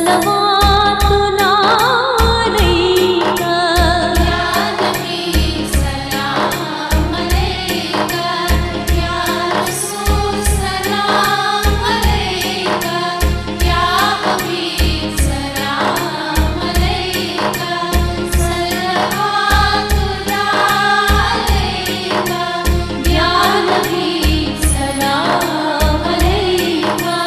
सलवातुल्ला अलैका या नबी सलाम अलैका या रसूल सलाम अलैका या हबीब सलाम अलैका सलवातुल्ला अलैका या नबी सलाम अलैका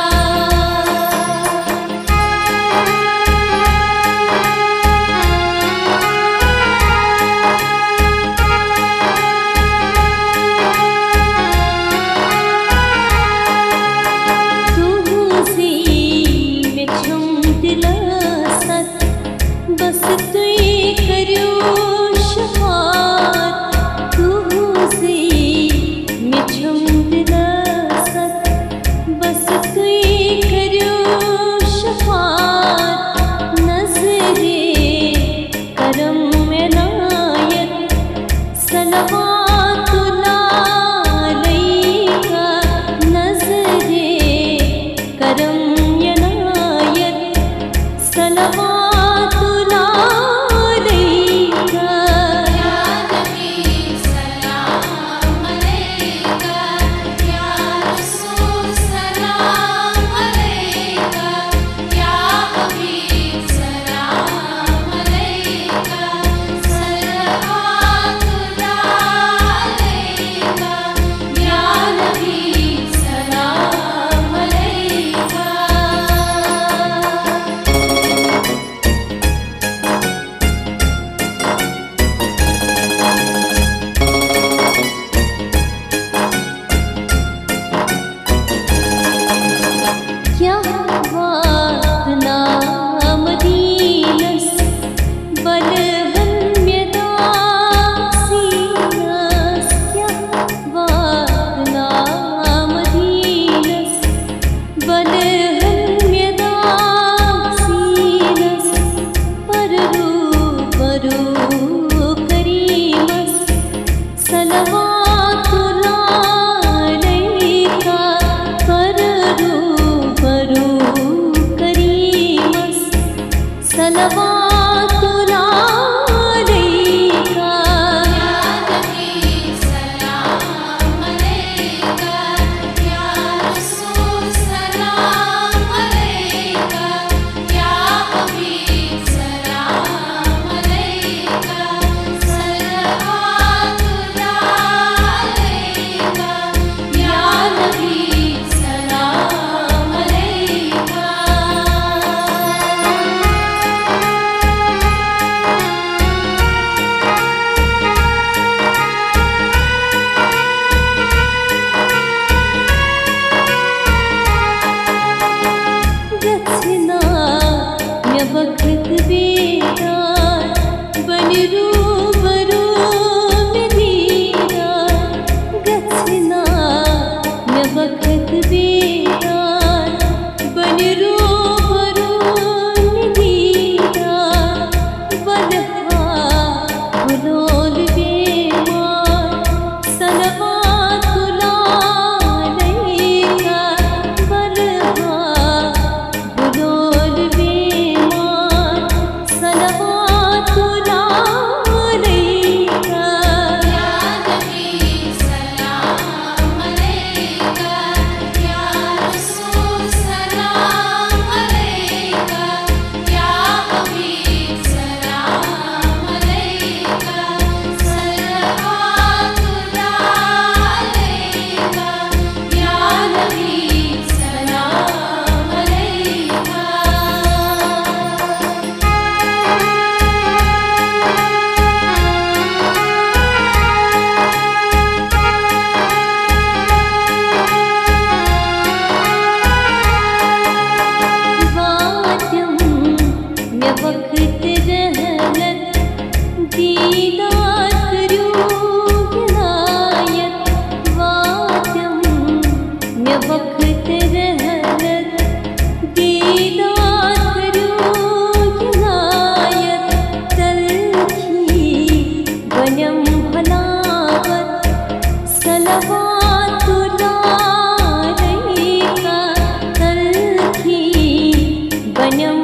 बस तुई करियो शफात तुझे मिछम दिलासत बस तुई करियो शफात नजरे करम इनायत सलवातुल्ला अलैका नजरे करम इनायत सलवातुल्ला अलैका या नबी सलाम अलैका या रसूल सलाम अलैका या हबीब सलाम अलैका सलवातुल्ला अलैका या नबी सलाम अलैका क्या बात नाम दीनस बलहन मेदासीनस क्या बात नाम दीनस बलहन मेदासीनस पररू बरू करीमस सलवातुल्ला अलैका पररू बरू करीमस सलवातुल्ला अलैका या नबी सलाम अलैका या रसूल सलाम अलैका या हबीब सलाम अलैका सलवातुल्ला अलैका या नबी सलाम अलैका गच्छना मैं वक्त बेदार बन रूबरू में दीदार गच्छना मैं वक्त बेदार बन रूबरू में दीदार बलहा बुलोल बेमार सलवातुल्ला अलैका बलहा बुलोल बेमार सलवातुल्ला अलैका या नबी सलाम अलैका या रसूल सलाम अलैका या हबीब सलाम अलैका सलवातुल्ला अलैका या नबी सलाम अलैका वाद्यम में वक्त रहलत दीदार करूं इनायत वाद्यम में वक्त रहलत दीदार करूं इनायत तलखी बनम हलावत सलवातुल्ला अलैका तलखी बनम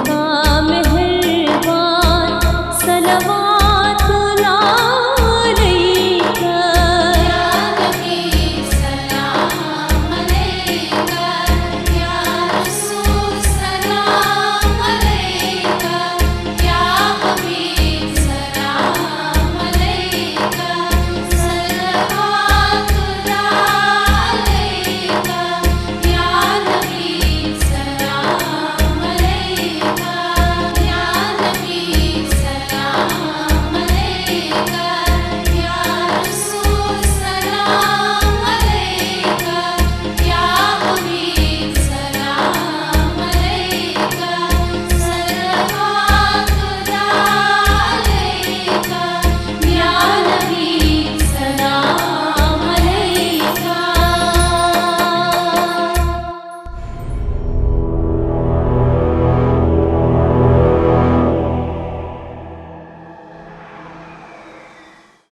विहाय